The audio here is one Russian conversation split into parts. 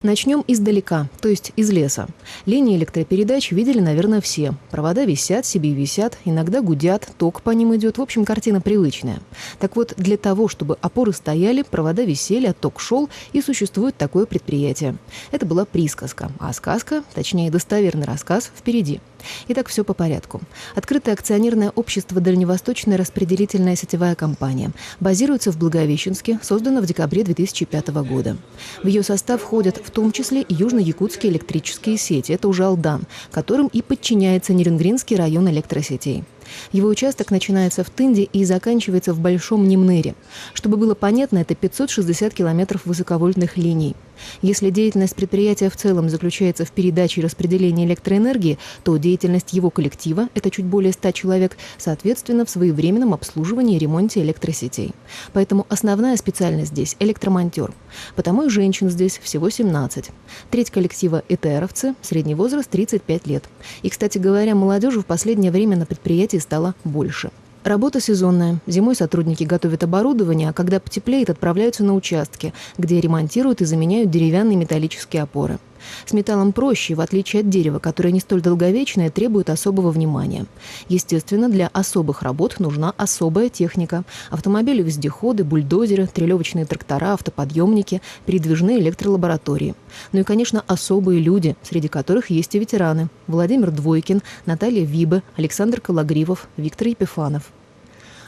Начнем издалека, то есть из леса. Линии электропередач видели, наверное, все. Провода висят себе и висят, иногда гудят, ток по ним идет. В общем, картина привычная. Так вот, для того, чтобы опоры стояли, провода висели, а ток шел, и существует такое предприятие. Это была присказка, а сказка, точнее достоверный рассказ, впереди. Итак, все по порядку. Открытое акционерное общество «Дальневосточная распределительная сетевая компания» базируется в Благовещенске, создано в декабре 2005 года. В ее состав входят в том числе и южно-якутские электрические сети, это уже Алдан, которым и подчиняется Нерюнгринский район электросетей. Его участок начинается в Тынде и заканчивается в Большом Немныре. Чтобы было понятно, это 560 километров высоковольтных линий. Если деятельность предприятия в целом заключается в передаче и распределении электроэнергии, то деятельность его коллектива, это чуть более 100 человек, соответственно, в своевременном обслуживании и ремонте электросетей. Поэтому основная специальность здесь – электромонтер. Потому и женщин здесь всего 17. Треть коллектива – ЭТРовцы, средний возраст – 35 лет. И, кстати говоря, молодежи в последнее время на предприятии стало больше. Работа сезонная. Зимой сотрудники готовят оборудование, а когда потеплеет, отправляются на участки, где ремонтируют и заменяют деревянные и металлические опоры. С металлом проще, в отличие от дерева, которое не столь долговечное, требует особого внимания. Естественно, для особых работ нужна особая техника. Автомобили, вездеходы, бульдозеры, трелевочные трактора, автоподъемники, передвижные электролаборатории. Ну и, конечно, особые люди, среди которых есть и ветераны. Владимир Двойкин, Наталья Вибе, Александр Кологривов, Виктор Епифанов.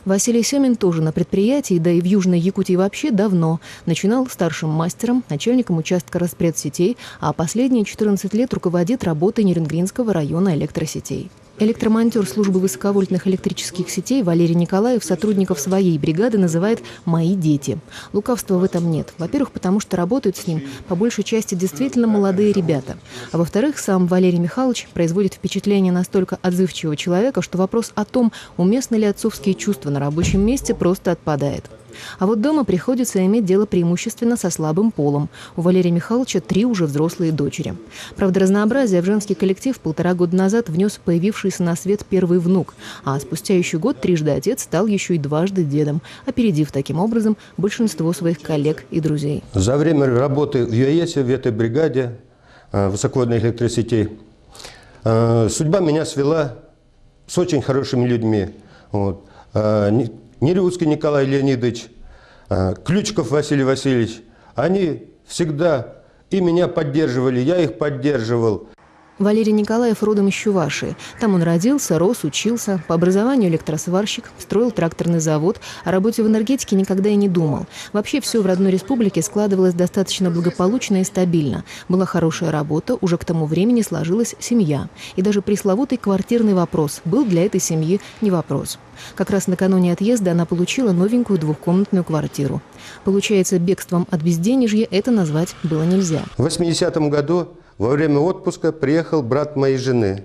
Василий Семин тоже на предприятии, да и в Южной Якутии вообще давно. Начинал старшим мастером, начальником участка распредсетей, а последние 14 лет руководит работой Нерюнгринского района электросетей. Электромонтер службы высоковольтных электрических сетей Валерий Николаев сотрудников своей бригады называет «мои дети». Лукавства в этом нет. Во-первых, потому что работают с ним по большей части действительно молодые ребята. А во-вторых, сам Валерий Михайлович производит впечатление настолько отзывчивого человека, что вопрос о том, уместны ли отцовские чувства на рабочем месте, просто отпадает. А вот дома приходится иметь дело преимущественно со слабым полом. У Валерия Михайловича 3 уже взрослые дочери. Правда, разнообразие в женский коллектив 1,5 года назад внес появившийся на свет первый внук, а спустя еще год трижды отец стал еще и дважды дедом, опередив таким образом большинство своих коллег и друзей. За время работы в ЮАЭСе, в этой бригаде высоковольтных электросетей, судьба меня свела с очень хорошими людьми. Вот. Нерюцкий Николай Леонидович, Ключков Василий Васильевич, они всегда и меня поддерживали, я их поддерживал. Валерий Николаев родом из Чувашии. Там он родился, рос, учился. По образованию электросварщик, строил тракторный завод. О работе в энергетике никогда и не думал. Вообще все в родной республике складывалось достаточно благополучно и стабильно. Была хорошая работа, уже к тому времени сложилась семья. И даже пресловутый квартирный вопрос был для этой семьи не вопрос. Как раз накануне отъезда она получила новенькую двухкомнатную квартиру. Получается, бегством от безденежья это назвать было нельзя. В 80-м году во время отпуска приехал брат моей жены.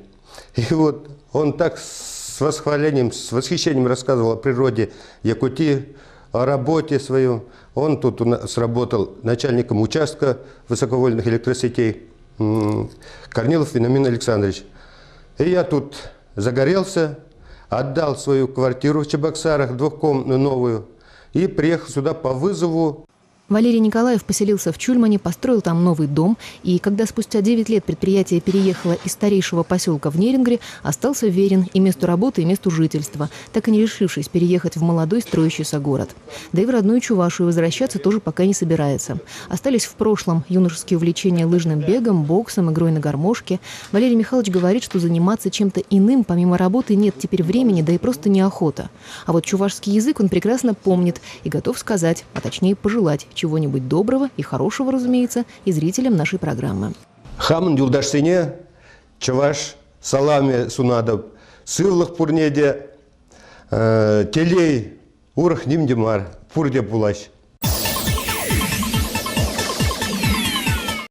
И вот он так с восхвалением, с восхищением рассказывал о природе Якутии, о работе свою. Он тут у нас работал начальником участка высоковольтных электросетей, Корнилов Вениамин Александрович. И я тут загорелся, отдал свою квартиру в Чебоксарах, двухкомнатную новую, и приехал сюда по вызову. Валерий Николаев поселился в Чульмане, построил там новый дом, и когда спустя 9 лет предприятие переехало из старейшего поселка в Нерюнгри, остался верен и месту работы, и месту жительства, так и не решившись переехать в молодой строящийся город. Да и в родную Чувашию возвращаться тоже пока не собирается. Остались в прошлом юношеские увлечения лыжным бегом, боксом, игрой на гармошке. Валерий Михайлович говорит, что заниматься чем-то иным помимо работы нет теперь времени, да и просто неохота. А вот чувашский язык он прекрасно помнит и готов сказать, а точнее пожелать чего-нибудь доброго и хорошего, разумеется, и зрителям нашей программы. Хамын юлдашсыне, чаваш, салами сунадов, сырлых пурнеде, телей, урах нимдемар, пурде булаш.